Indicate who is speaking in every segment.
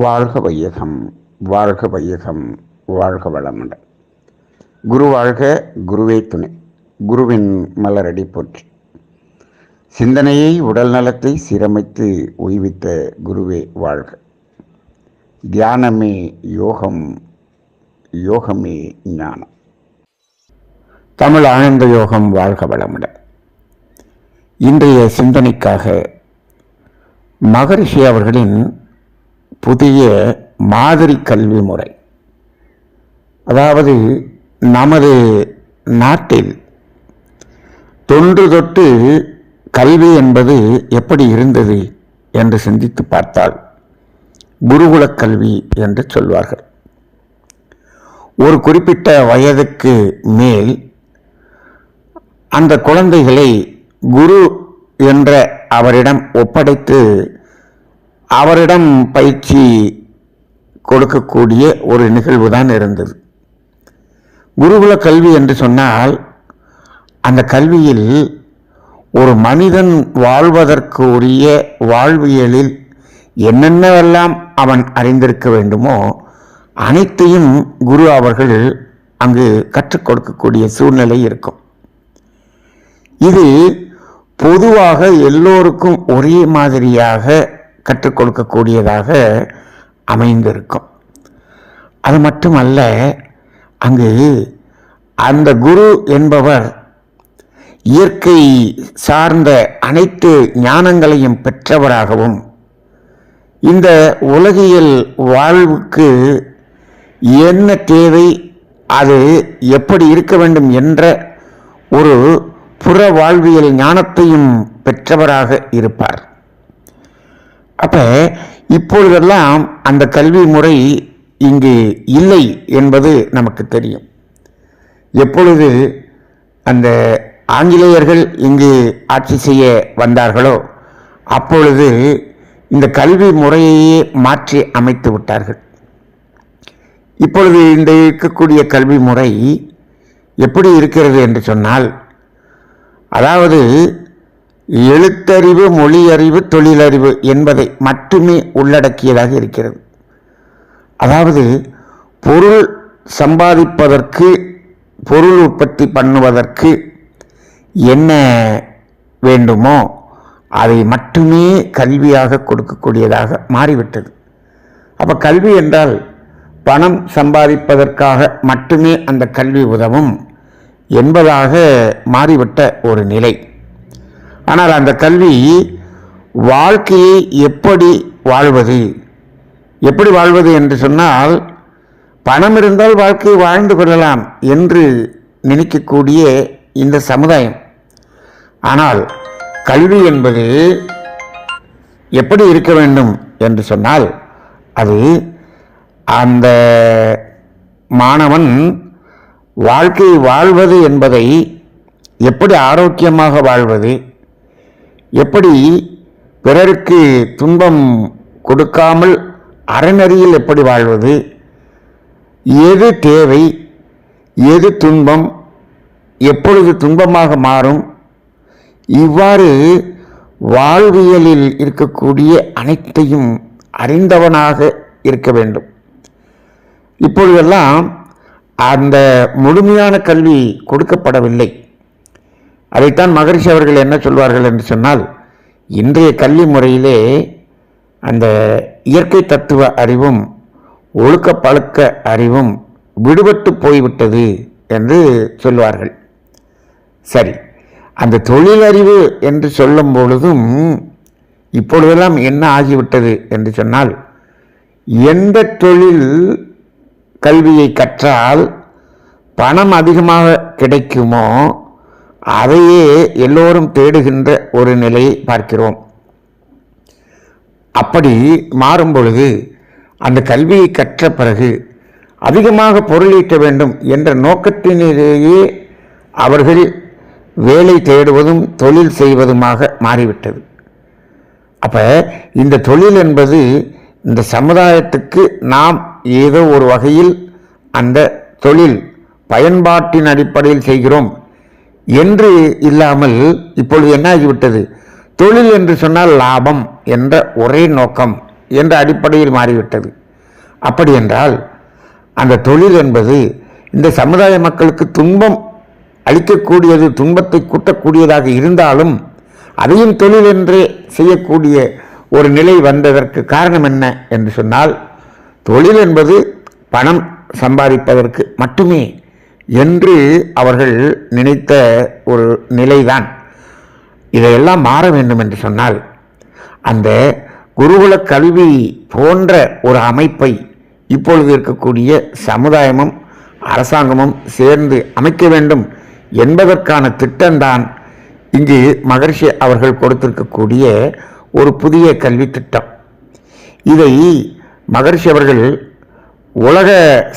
Speaker 1: வாழ்க வையகம், வாழ்க வையகம், வாழ்க வளமுடன். குரு வாழ்க, குருவே துணை. குருவின் மலரடி போற்றி. சிந்தனையை, உடல் நலத்தை சீரமைத்து உய்வித்த குருவே வாழ்க. தியானமே யோகம், யோகமே ஞானம். தமிழ் ஆனந்த யோகம் வாழ்க வளமுடன். இன்றைய சிந்தனைக்காக மகரிஷி அவர்களின் புதிய மாதிரி கல்வி முறை, அதாவது நமது நாட்டில் தொன்று தொட்டு கல்வி என்பது எப்படி இருந்தது என்று சிந்தித்து பார்த்தால் குருகுலக் கல்வி என்று சொல்வார்கள். ஒரு குறிப்பிட்ட வயதுக்கு மேல் அந்த குழந்தைகளை குரு என்ற அவரிடம் ஒப்படைத்து அவரிடம் பயிற்சி கொடுக்கக்கூடிய ஒரு நிகழ்வு தான் இருந்தது. குருகுல கல்வி என்று சொன்னால் அந்த கல்வியில் ஒரு மனிதன் வாழ்வதற்கு உரிய வாழ்வியலில் என்னென்னவெல்லாம் அவன் அறிந்திருக்க வேண்டுமோ அனைத்தையும் குரு அவர்கள் அங்கு கற்றுக் கொடுக்கக்கூடிய சூழ்நிலை இருக்கும். இது பொதுவாக எல்லோருக்கும் ஒரே மாதிரியாக கற்றுக் கொடுக்கக்கூடியதாக அமைந்திருக்கும். அது மட்டுமல்ல, அங்கு அந்த குரு என்பவர் இயற்கை சார்ந்த அனைத்து ஞானங்களையும் பெற்றவராகவும் இந்த உலகியல் வாழ்வுக்கு என்ன தேவை, அது எப்படி இருக்க வேண்டும் என்ற ஒரு புற வாழ்வியல் ஞானத்தையும் பெற்றவராக இருப்பார். அப்ப இப்பொழுதெல்லாம் அந்த கல்வி முறை இங்கு இல்லை என்பது நமக்கு தெரியும். எப்பொழுது அந்த ஆங்கிலேயர்கள் இங்கு ஆட்சி செய்ய வந்தார்களோ அப்பொழுது இந்த கல்வி முறையையே மாற்றி அமைத்து விட்டார்கள். இப்பொழுது இந்த இருக்கக்கூடிய கல்வி முறை எப்படி இருக்கிறது என்று சொன்னால், அதாவது எழுத்தறிவு, மொழியறிவு, தொழிலறிவு என்பதை மட்டுமே உள்ளடக்கியதாக இருக்கிறது. அதாவது பொருள் சம்பாதிப்பதற்கு, பொருள் உற்பத்தி பண்ணுவதற்கு என்ன வேண்டுமோ அதை மட்டுமே கல்வியாக கொடுக்கக்கூடியதாக மாறிவிட்டது. அப்போ கல்வி என்றால் பணம் சம்பாதிப்பதற்காக மட்டுமே அந்த கல்வி உதவும் என்பதாக மாறிவிட்ட ஒரு நிலை. ஆனால் அந்த கல்வி வாழ்க்கையை எப்படி வாழ்வது என்று சொன்னால், பணம் இருந்தால் வாழ்க்கையை வாழ்ந்து கொள்ளலாம் என்று நினைக்கக்கூடிய இந்த சமுதாயம். ஆனால் கல்வி என்பது எப்படி இருக்க வேண்டும் என்று சொன்னால், அது அந்த மாணவன் வாழ்க்கை வாழ்வது என்பதை எப்படி ஆரோக்கியமாக வாழ்வது, எப்படி பிறருக்கு துன்பம் கொடுக்காமல் அறநெறியில் எப்படி வாழ்வது, எது தேவை, எது துன்பம், எப்பொழுது துன்பமாக மாறும், இவ்வாறு வாழ்வியலில் இருக்கக்கூடிய அனைத்தையும் அறிந்தவனாக இருக்க வேண்டும். இப்பொழுதெல்லாம் அந்த முழுமையான கல்வி கொடுக்கப்படவில்லை. அதைத்தான் மகரிஷி அவர்கள் என்ன சொல்வார்கள் என்று சொன்னால், இன்றைய கல்வி முறையிலே அந்த இயற்கை தத்துவ அறிவும் ஒழுக்க பழக்க அறிவும் விடுபட்டு போய்விட்டது என்று சொல்வார்கள். சரி, அந்த தொழிலறிவு என்று சொல்லும் பொழுதும் இப்பொழுதெல்லாம் என்ன ஆகிவிட்டது என்று சொன்னால், எந்த தொழில் கல்வியை கற்றால் பணம் அதிகமாக கிடைக்குமோ அதையே எல்லோரும் தேடுகின்ற ஒரு நிலையை பார்க்கிறோம். அப்படி மாறும் பொழுது அந்த கல்வியை கற்ற பிறகு அதிகமாக பொருளீட்ட வேண்டும் என்ற நோக்கத்திலேயே அவர்கள் வேலை தேடுவதும் தொழில் செய்வதுமாக மாறிவிட்டது. அப்போ இந்த தொழில் என்பது இந்த சமுதாயத்துக்கு நாம் ஏதோ ஒரு வகையில் அந்த தொழில் பயன்பாட்டின் அடிப்படையில் செய்கிறோம் என்று இல்லாமல் இப்பொழுது என்ன ஆகிவிட்டது, தொழில் என்று சொன்னால் லாபம் என்ற ஒரே நோக்கம் என்ற அடிப்படையில் மாறிவிட்டது. அப்படி என்றால் அந்த தொழில் என்பது இந்த சமுதாய மக்களுக்கு துன்பம் அளிக்கக்கூடியது, துன்பத்தை கூட்டக்கூடியதாக இருந்தாலும் அதையும் தொழில் என்றே செய்யக்கூடிய ஒரு நிலை வந்ததற்கு காரணம் என்ன என்று சொன்னால், தொழில் என்பது பணம் சம்பாதிப்பதற்கு மட்டுமே என்று அவர்கள் நினைத்த ஒரு நிலைதான். இதையெல்லாம் மாற வேண்டும் என்று சொன்னால் அந்த குருகுல கல்வி போன்ற ஒரு அமைப்பை இப்பொழுது இருக்கக்கூடிய சமுதாயமும் அரசாங்கமும் சேர்ந்து அமைக்க வேண்டும் என்பதற்கான திட்டம்தான் இங்கு மகரிஷி அவர்கள் கொடுத்திருக்கக்கூடிய ஒரு புதிய கல்வி திட்டம். இதை மகரிஷி அவர்கள் உலக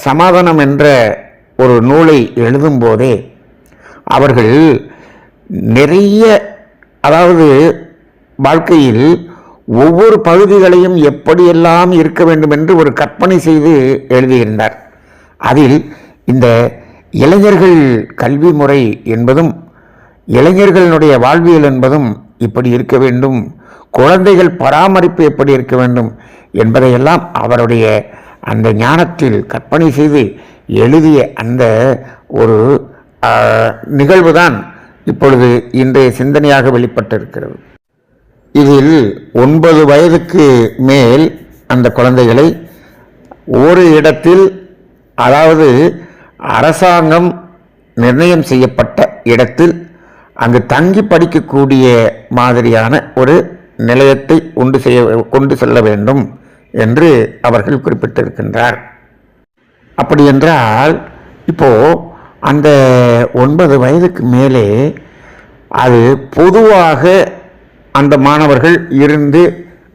Speaker 1: சமாதானம் என்ற ஒரு நூலை எழுதும் போதே அவர்கள் நிறைய, அதாவது வாழ்க்கையில் ஒவ்வொரு பகுதிகளையும் எப்படியெல்லாம் இருக்க வேண்டும் என்று ஒரு கற்பனை செய்து எழுதியிருந்தார். அதில் இந்த இளைஞர்கள் கல்வி முறை என்பதும் இளைஞர்களுடைய வாழ்வியல் என்பதும் இப்படி இருக்க வேண்டும், குழந்தைகள் பராமரிப்பு எப்படி இருக்க வேண்டும் என்பதையெல்லாம் அவருடைய அந்த ஞானத்தில் கற்பனை செய்து எழுதிய அந்த ஒரு நிகழ்வுதான் இப்பொழுது இன்றைய சிந்தனையாக வெளிப்பட்டிருக்கிறது. இதில் 9 வயதுக்கு மேல் அந்த குழந்தைகளை ஒரு இடத்தில், அதாவது அரசாங்கம் நிர்ணயம் செய்யப்பட்ட இடத்தில் அங்கு தங்கி படிக்கக்கூடிய மாதிரியான ஒரு நிலையத்தை கொண்டு செல்ல வேண்டும் என்று அவர்கள் குறிப்பிட்டிருக்கின்றார். அப்படி என்றால் இப்போ அந்த 9 வயதுக்கு மேலே அது பொதுவாக அந்த மாணவர்கள் இருந்து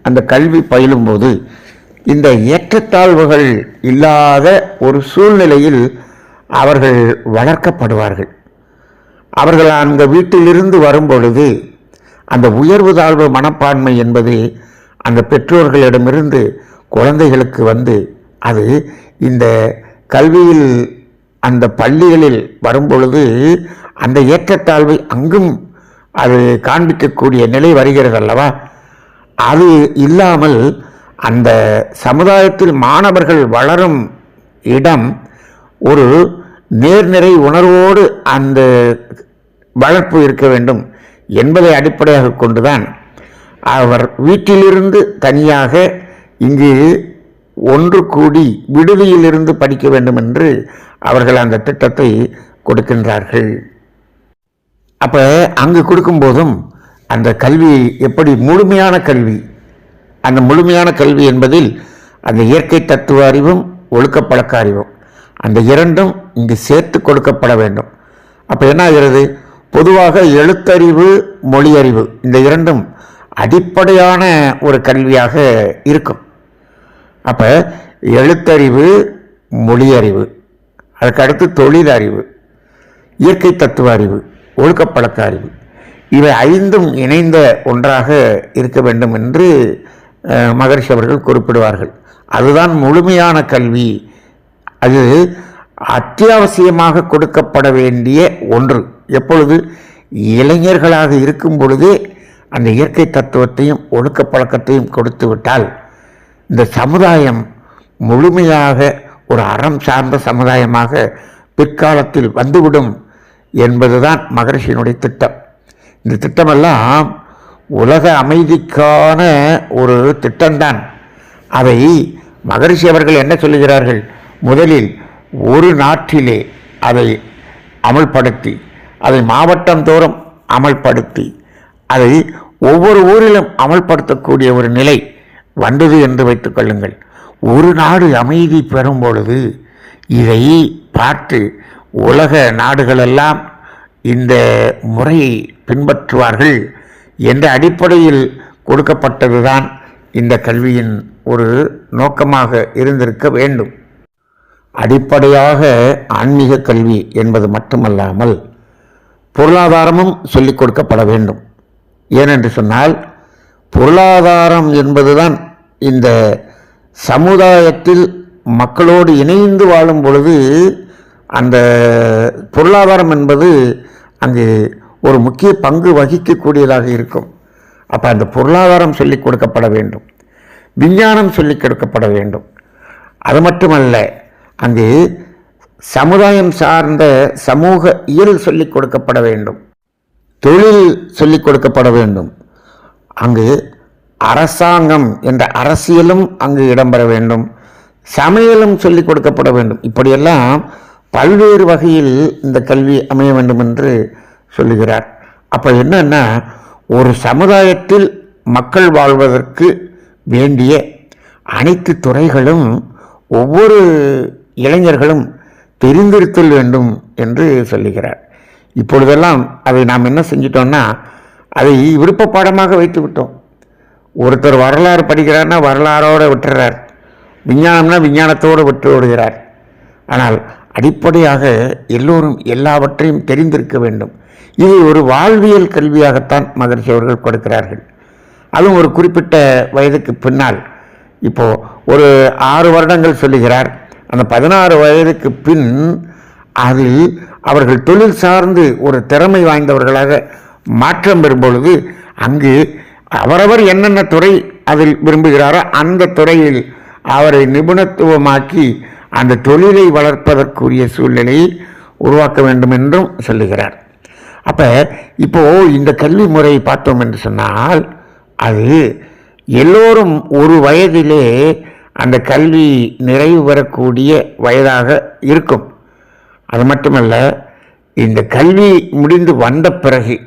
Speaker 1: அந்த கல்வி பயிலும்போது இந்த ஏற்றத்தாழ்வுகள் இல்லாத ஒரு சூழ்நிலையில் அவர்கள் வளர்க்கப்படுவார்கள். அவர்கள் அந்த வீட்டிலிருந்து வரும்பொழுது அந்த உயர்வு தாழ்வு மனப்பான்மை என்பது அந்த பெற்றோர்களிடமிருந்து குழந்தைகளுக்கு வந்து அது இந்த கல்வியில் அந்த பள்ளிகளில் வரும்பொழுது அந்த ஏற்றத்தாழ்வை அங்கும் அது காண்பிக்கக்கூடிய நிலை வருகிறது அல்லவா? அது இல்லாமல் அந்த சமுதாயத்தில் மாணவர்கள் வளரும் இடம் ஒரு நேர்நிறை உணர்வோடு அந்த வளர்ப்பு இருக்க வேண்டும் என்பதை அடிப்படையாக கொண்டுதான் அவர் வீட்டிலிருந்து தனியாக இங்கு ஒன்று கூடி விடுதியிலிருந்து படிக்க வேண்டும் என்று அவர்கள் அந்த திட்டத்தை கொடுக்கின்றார்கள். அப்போ அங்கு கொடுக்கும்போதும் அந்த கல்வி எப்படி முழுமையான கல்வி, அந்த முழுமையான கல்வி என்பதில் அந்த இயற்கை தத்துவ அறிவும் ஒழுக்கப்பழக்க அறிவும் அந்த இரண்டும் இங்கு சேர்த்து கொடுக்கப்பட வேண்டும். அப்போ என்ன ஆகிறது? பொதுவாக எழுத்தறிவு, மொழியறிவு இந்த இரண்டும் அடிப்படையான ஒரு கல்வியாக இருக்கும். அப்போ எழுத்தறிவு, மொழியறிவு, அதுக்கு அடுத்து தொழில் அறிவு, இயற்கை தத்துவ அறிவு, ஒழுக்கப்பழக்க அறிவு, இவை 5ம் இணைந்த ஒன்றாக இருக்க வேண்டும் என்று மகரிஷி அவர்கள் குறிப்பிடுவார்கள். அதுதான் முழுமையான கல்வி. அது அத்தியாவசியமாக கொடுக்கப்பட வேண்டிய ஒன்று. எப்பொழுது? இளைஞர்களாக இருக்கும் பொழுதே அந்த இயற்கை தத்துவத்தையும் ஒழுக்க பழக்கத்தையும் கொடுத்து விட்டால் இந்த சமுதாயம் முழுமையாக ஒரு அறம் சார்ந்த சமுதாயமாக பிற்காலத்தில் வந்துவிடும் என்பதுதான் மகரிஷியினுடைய திட்டம். இந்த திட்டமெல்லாம் உலக அமைதிக்கான ஒரு திட்டம்தான். அதை மகரிஷி அவர்கள் என்ன சொல்லுகிறார்கள்? முதலில் ஒரு நாட்டிலே அதை அமல்படுத்தி, அதை மாவட்டம் தோறும் அமல்படுத்தி, அதை ஒவ்வொரு ஊரிலும் அமல்படுத்தக்கூடிய ஒரு நிலை வந்தது என்று வைத்துக் கொள்ளுங்கள். ஒரு நாடு அமைதி பெறும் பொழுது இதை பார்த்து உலக நாடுகளெல்லாம் இந்த முறையை பின்பற்றுவார்கள் என்ற அடிப்படையில் கொடுக்கப்பட்டதுதான் இந்த கல்வியின் ஒரு நோக்கமாக இருந்திருக்க வேண்டும். அடிப்படையாக ஆன்மீக கல்வி என்பது மட்டுமல்லாமல் பொருளாதாரமும் சொல்லிக் கொடுக்கப்பட வேண்டும். ஏனென்று சொன்னால் பொருளாதாரம் என்பதுதான் இந்த சமுதாயத்தில் மக்களோடு இணைந்து வாழும் பொழுது அந்த பொருளாதாரம் என்பது அங்கு ஒரு முக்கிய பங்கு வகிக்கக்கூடியதாக இருக்கும். அப்போ அந்த பொருளாதாரம் சொல்லிக் கொடுக்கப்பட வேண்டும். விஞ்ஞானம் சொல்லிக் கொடுக்கப்பட வேண்டும். அது மட்டுமல்ல, அங்கு சமுதாயம் சார்ந்த சமூக இயல் சொல்லிக் கொடுக்கப்பட வேண்டும், தொழில் சொல்லிக் கொடுக்கப்பட வேண்டும். அங்கு அரசாங்கம் என்ற அரசியலும் அங்கு இடம்பெற வேண்டும், சமையலும் சொல்லிக் கொடுக்கப்பட வேண்டும். இப்படியெல்லாம் பல்வேறு வகையில் இந்த கல்வி அமைய வேண்டும் என்று சொல்லுகிறார். அப்போ என்னன்னா, ஒரு சமுதாயத்தில் மக்கள் வாழ்வதற்கு வேண்டிய அனைத்து துறைகளும் ஒவ்வொரு இளைஞர்களும் தெரிந்திருத்தல் வேண்டும் என்று சொல்லுகிறார். இப்பொழுதெல்லாம் அதை நாம் என்ன செஞ்சிட்டோம்னா, அதை விருப்ப பாடமாக வைத்து விட்டோம். ஒருத்தர் வரலாறு படிக்கிறார்னா வரலாறோடு விட்டுறார், விஞ்ஞானம்னா விஞ்ஞானத்தோடு விட்டு விடுகிறார். ஆனால் அடிப்படையாக எல்லோரும் எல்லாவற்றையும் தெரிந்திருக்க வேண்டும். இது ஒரு வாழ்வியல் கல்வியாகத்தான் மகரிஷி அவர்கள் கொடுக்கிறார்கள். அதுவும் ஒரு குறிப்பிட்ட வயதுக்கு பின்னால். இப்போது ஒரு 6 வருடங்கள் சொல்லுகிறார். அந்த 16 வயதுக்கு பின் அதில் அவர்கள் தொழில் சார்ந்து ஒரு திறமை வாய்ந்தவர்களாக மாற்றம் பெறும் பொழுது அங்கு அவரவர் என்னென்ன துறை அதில் விரும்புகிறாரோ அந்த துறையில் அவரை நிபுணத்துவமாக்கி அந்த தொழிலை வளர்ப்பதற்குரிய சூழ்நிலையை உருவாக்க வேண்டும் என்றும் சொல்லுகிறார். அப்போ இப்போது இந்த கல்வி முறையை பார்த்தோம் என்று சொன்னால், அது எல்லோரும் ஒரு வயதிலே அந்த கல்வி நிறைவு பெறக்கூடிய வயதாக இருக்கும். அது மட்டுமல்ல, இந்த கல்வி முடிந்து வந்த பிறகு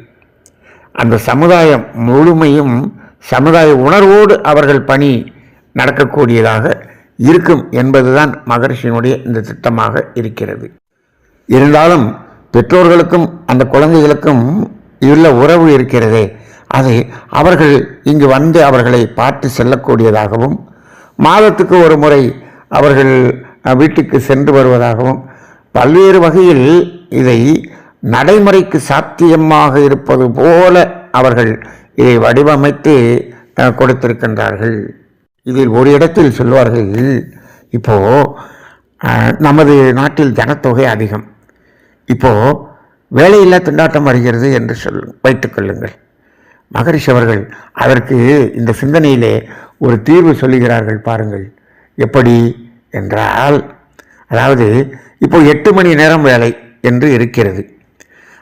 Speaker 1: அந்த சமுதாயம் முழுமையும் சமுதாய உணர்வோடு அவர்கள் பணி நடக்கக்கூடியதாக இருக்கும் என்பதுதான் மகரிஷியினுடைய இந்த திட்டமாக இருக்கிறது. இருந்தாலும் பெற்றோர்களுக்கும் அந்த குழந்தைகளுக்கும் உள்ள உறவு இருக்கிறதே, அது அவர்கள் இங்கு வந்து அவர்களை பார்த்து செல்லக்கூடியதாகவும், மாதத்துக்கு ஒரு முறை அவர்கள் வீட்டுக்கு சென்று வருவதாகவும், பல்வேறு வகையில் இதை நடைமுறைக்கு சாத்தியமாக இருப்பது போல அவர்கள் இதை வடிவமைத்து கொடுத்திருக்கின்றார்கள். இதில் ஒரு இடத்தில் சொல்வார்கள், இப்போது நமது நாட்டில் ஜனத்தொகை அதிகம், இப்போது வேலையில்லா திண்டாட்டம் வருகிறது என்று வைத்துக்கொள்ளுங்கள். மகரிஷி அவர்கள் அதற்கு இந்த சிந்தனையிலே ஒரு தீர்வு சொல்லுகிறார்கள். பாருங்கள் எப்படி என்றால், அதாவது இப்போ 8 மணி நேரம் வேலை என்று இருக்கிறது,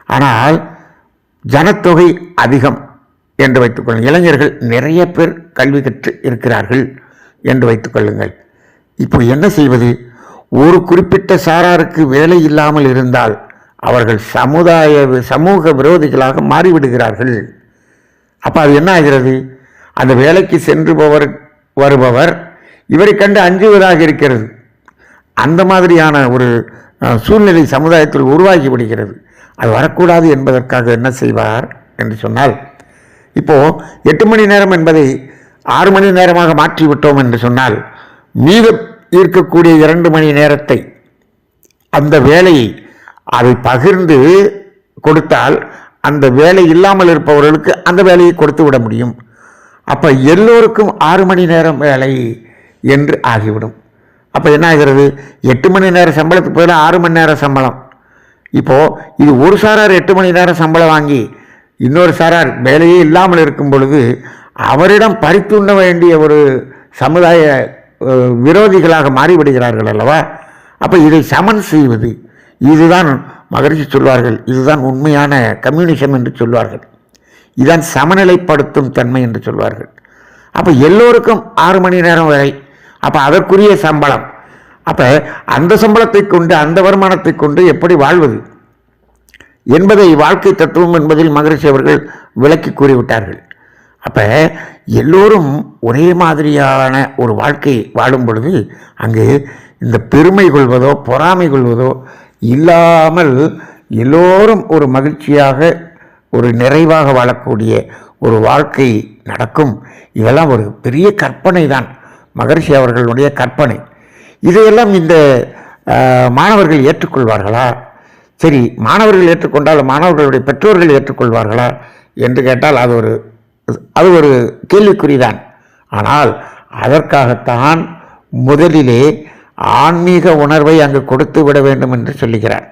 Speaker 1: ஆனால் ஜனத்தொகை அதிகம் என்று வைத்துக்கொள்ளுங்கள். இளைஞர்கள் நிறைய பேர் கல்வி கற்று இருக்கிறார்கள் என்று வைத்துக்கொள்ளுங்கள். இப்போ என்ன செய்வது? ஒரு குறிப்பிட்ட சாராருக்கு வேலை இல்லாமல் இருந்தால் அவர்கள் சமூக விரோதிகளாக மாறிவிடுகிறார்கள். அப்போ அது என்ன ஆகிறது? அந்த வேலைக்கு சென்று வருபவர் இவரை கண்டு அஞ்சுவதாக இருக்கிறது. அந்த மாதிரியான ஒரு சூழ்நிலை சமுதாயத்தில் உருவாகி விடுகிறது. அது வரக்கூடாது என்பதற்காக என்ன செய்வார் என்று சொன்னால், இப்போது 8 மணி நேரம் என்பதை 6 மணி நேரமாக மாற்றிவிட்டோம் என்று சொன்னால், மீதம் இருக்கக்கூடிய 2 மணி நேரத்தை அந்த வேலையை அதை பகிர்ந்து கொடுத்தால் அந்த வேலை இல்லாமல் இருப்பவர்களுக்கு அந்த வேலையை கொடுத்து விட முடியும். அப்போ எல்லோருக்கும் 6 மணி நேரம் வேலை என்று ஆகிவிடும். அப்போ என்ன ஆகிறது? 8 மணி நேரம் சம்பளத்துக்கு பதிலாக 6 மணி நேரம் சம்பளம். இப்போது இது ஒரு சாரார் 8 மணி நேரம் சம்பளம் வாங்கி இன்னொரு சாரார் வேலையே இல்லாமல் இருக்கும் பொழுது அவரிடம் பறித்துண்ண வேண்டிய ஒரு சமுதாய விரோதிகளாக மாறிவிடுகிறார்கள் அல்லவா? அப்போ இதை சமன் செய்வது, இதுதான் மகரிஷி சொல்வார்கள், இதுதான் உண்மையான கம்யூனிசம் என்று சொல்வார்கள், இதுதான் சமநிலைப்படுத்தும் தன்மை என்று சொல்வார்கள். அப்போ எல்லோருக்கும் 6 மணி நேரம் வேலை, அப்போ அதற்குரிய சம்பளம். அப்போ அந்த சம்பளத்தை கொண்டு அந்த வருமானத்தை கொண்டு எப்படி வாழ்வது என்பதை வாழ்க்கை தத்துவம் என்பதில் மகரிஷி அவர்கள் விளக்கி கூறிவிட்டார்கள். அப்போ எல்லோரும் ஒரே மாதிரியான ஒரு வாழ்க்கை வாழும் பொழுது அங்கு இந்த பெருமை கொள்வதோ பொறாமை கொள்வதோ இல்லாமல் எல்லோரும் ஒரு மகிழ்ச்சியாக ஒரு நிறைவாக வாழக்கூடிய ஒரு வாழ்க்கை நடக்கும். இதெல்லாம் ஒரு பெரிய கற்பனை தான், மகரிஷி அவர்களுடைய கற்பனை. இதையெல்லாம் இந்த மாணவர்கள் ஏற்றுக்கொள்வார்களா? சரி, மாணவர்கள் ஏற்றுக்கொண்டால் மாணவர்களுடைய பெற்றோர்கள் ஏற்றுக்கொள்வார்களா என்று கேட்டால் அது ஒரு கேள்விக்குறிதான். ஆனால் அதற்காகத்தான் முதலிலே ஆன்மீக உணர்வை அங்கு கொடுத்து விட வேண்டும் என்று சொல்லுகிறார்.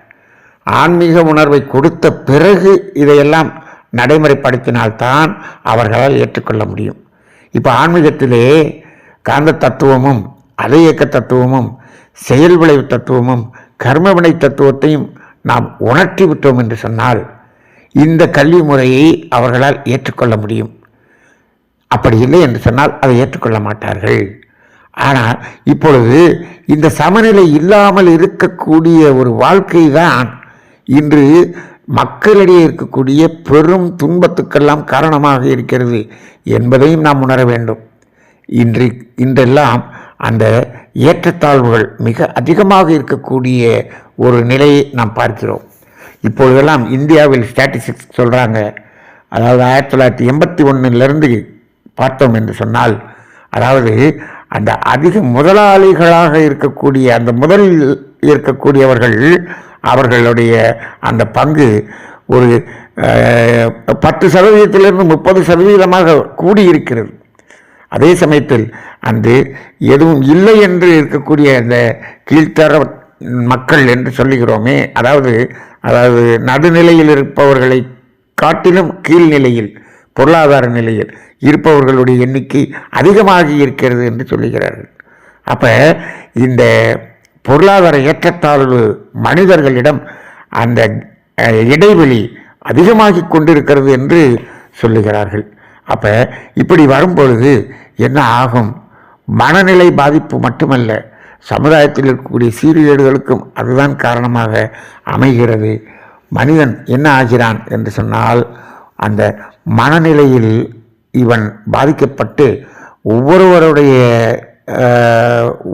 Speaker 1: ஆன்மீக உணர்வை கொடுத்த பிறகு இதையெல்லாம் நடைமுறைப்படுத்தினால்தான் அவர்களால் ஏற்றுக்கொள்ள முடியும். இப்போ ஆன்மீகத்திலே காந்த தத்துவமும் அலை இயக்க தத்துவமும் செயல் விளைவு தத்துவமும் கர்மவினை தத்துவத்தையும் நாம் உணர்த்தி விட்டோம் என்று சொன்னால் இந்த கல்வி முறையை அவர்களால் ஏற்றுக்கொள்ள முடியும். அப்படி இல்லை என்று சொன்னால் அதை ஏற்றுக்கொள்ள மாட்டார்கள். ஆனால் இப்பொழுது இந்த சமநிலை இல்லாமல் இருக்கக்கூடிய ஒரு வாழ்க்கை தான் இன்று மக்களிடையே இருக்கக்கூடிய பெரும் துன்பத்துக்கெல்லாம் காரணமாக இருக்கிறது என்பதையும் நாம் உணர வேண்டும். இன்றெல்லாம் அந்த ஏற்றத்தாழ்வுகள் மிக அதிகமாக இருக்கக்கூடிய ஒரு நிலையை நாம் பார்க்கிறோம். இப்பொழுதெல்லாம் இந்தியாவில் ஸ்டாட்டிஸ்டிக்ஸ் சொல்கிறாங்க, அதாவது 1981 பார்த்தோம் என்று சொன்னால், அதாவது அந்த அதிக முதலாளிகளாக இருக்கக்கூடிய அந்த முதலில் இருக்கக்கூடியவர்கள் அவர்களுடைய அந்த பங்கு ஒரு 10% 30% கூடியிருக்கிறது. அதே சமயத்தில் அன்று எதுவும் இல்லை என்று இருக்கக்கூடிய அந்த கீழ்த்தர மக்கள் என்று சொல்லுகிறோமே, அதாவது நடுநிலையில் இருப்பவர்களை காட்டிலும் கீழ்நிலையில் பொருளாதார நிலையில் இருப்பவர்களுடைய எண்ணிக்கை அதிகமாகி இருக்கிறது என்று சொல்லுகிறார்கள். அப்போ இந்த பொருளாதார ஏற்றத்தாழ்வு மனிதர்களிடம் அந்த இடைவெளி அதிகமாகி கொண்டிருக்கிறது என்று சொல்லுகிறார்கள். அப்போ இப்படி வரும்பொழுது என்ன ஆகும்? மனநிலை பாதிப்பு மட்டுமல்ல, சமுதாயத்தில் இருக்கக்கூடிய சீர்கேடுகளுக்கும் அதுதான் காரணமாக அமைகிறது. மனிதன் என்ன ஆகிறான் என்று சொன்னால், அந்த மனநிலையில் இவன் பாதிக்கப்பட்டு ஒவ்வொருவருடைய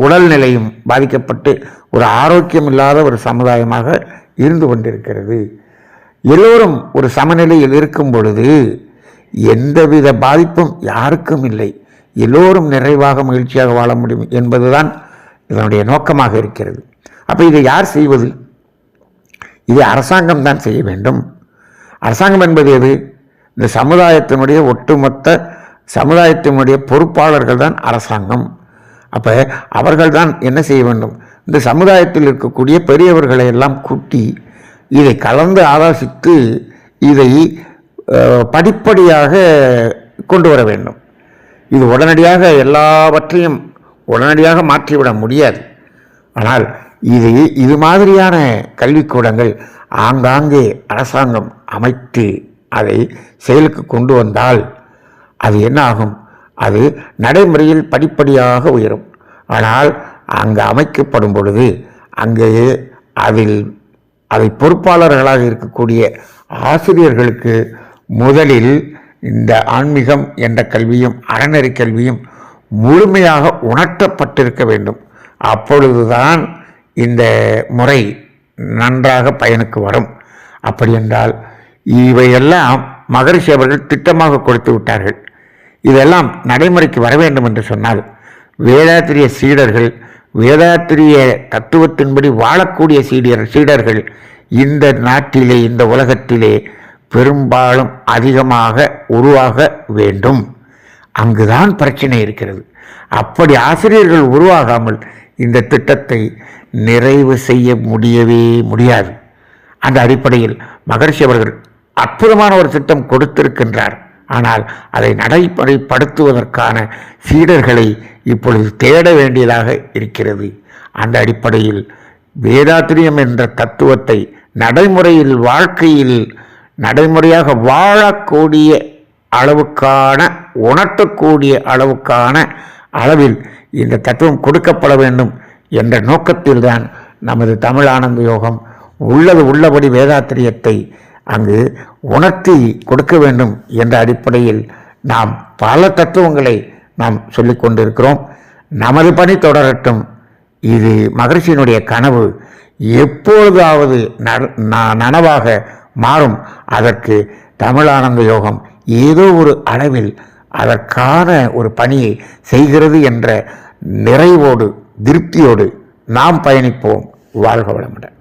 Speaker 1: உடல்நிலையும் பாதிக்கப்பட்டு ஒரு ஆரோக்கியம் இல்லாத ஒரு சமுதாயமாக இருந்து கொண்டிருக்கிறது. எல்லோரும் ஒரு சமநிலையில் இருக்கும் பொழுது எந்தவித பாதிப்பும் யாருக்கும் இல்லை, எல்லோரும் நிறைவாக மகிழ்ச்சியாக வாழ முடியும் என்பதுதான் இதனுடைய நோக்கமாக இருக்கிறது. அப்போ இதை யார் செய்வது? இதை அரசாங்கம் தான் செய்ய வேண்டும். அரசாங்கம் என்பது எது? இந்த சமுதாயத்தினுடைய ஒட்டுமொத்த சமுதாயத்தினுடைய பொறுப்பாளர்கள் தான் அரசாங்கம். அப்போ அவர்கள் தான் என்ன செய்ய வேண்டும்? இந்த சமுதாயத்தில் இருக்கக்கூடிய பெரியவர்களை எல்லாம் கூட்டி இதை கலந்து ஆலோசித்து இதை படிப்படியாக கொண்டு வர வேண்டும். இது உடனடியாக எல்லாவற்றையும் உடனடியாக மாற்றிவிட முடியாது. ஆனால் இது மாதிரியான கல்விக்கூடங்கள் ஆங்காங்கே அரசாங்கம் அமைத்து அதை செயலுக்கு கொண்டு வந்தால் அது என்ன ஆகும்? அது நடைமுறையில் படிப்படியாக உயரும். ஆனால் அங்கு அமைக்கப்படும் பொழுது அங்கே அதை பொறுப்பாளர்களாக இருக்கக்கூடிய ஆசிரியர்களுக்கு முதலில் இந்த ஆன்மீகம் என்ற கல்வியும் அறநெறி கல்வியும் முழுமையாக உணர்த்தப்பட்டிருக்க வேண்டும். அப்பொழுதுதான் இந்த முறை நன்றாக பயனுக்கு வரும். அப்படி என்றால் இவையெல்லாம் மகரிஷி அவர்கள் திட்டமாக கொடுத்து விட்டார்கள். இதெல்லாம் நடைமுறைக்கு வர வேண்டும் என்று சொன்னால் வேதாத்திரிய சீடர்கள், வேதாத்திரிய தத்துவத்தின்படி வாழக்கூடிய சீடர்கள் இந்த நாட்டிலே, இந்த உலகத்திலே பெரும்பாலும் அதிகமாக உருவாக வேண்டும். அங்குதான் பிரச்சனை இருக்கிறது. அப்படி ஆசிரியர்கள் உருவாகாமல் இந்த திட்டத்தை நிறைவு செய்ய முடியவே முடியாது. அந்த அடிப்படையில் மகரிஷி அவர்கள் அற்புதமான ஒரு திட்டம் கொடுத்திருக்கின்றார். ஆனால் அதை நடைமுறைப்படுத்துவதற்கான சீடர்களை இப்பொழுது தேட வேண்டியதாக இருக்கிறது. அந்த அடிப்படையில் வேதாத்திரியம் என்ற தத்துவத்தை நடைமுறையில் வாழ்க்கையில் நடைமுறையாக வாழக்கூடிய அளவுக்கான உணர்த்தக்கூடிய அளவில் இந்த தத்துவம் கொடுக்கப்பட வேண்டும் என்ற நோக்கத்தில்தான் நமது தமிழ் ஆனந்த யோகம் உள்ளபடி வேதாத்திரியத்தை அங்கு உணர்த்தி கொடுக்க வேண்டும் என்ற அடிப்படையில் நாம் பல தத்துவங்களை நாம் சொல்லிக் கொண்டிருக்கிறோம். நமது பணி தொடரட்டும். இது மகரிஷியினுடைய கனவு எப்பொழுதாவது நனவாக மாறும். அதற்கு தமிழ் ஆனந்த யோகம் ஏதோ ஒரு அளவில் அதற்கான ஒரு பணியை செய்கிறது என்ற நிறைவோடு திருப்தியோடு நாம் பயணிப்போம். வாழ்க வளமுடன்.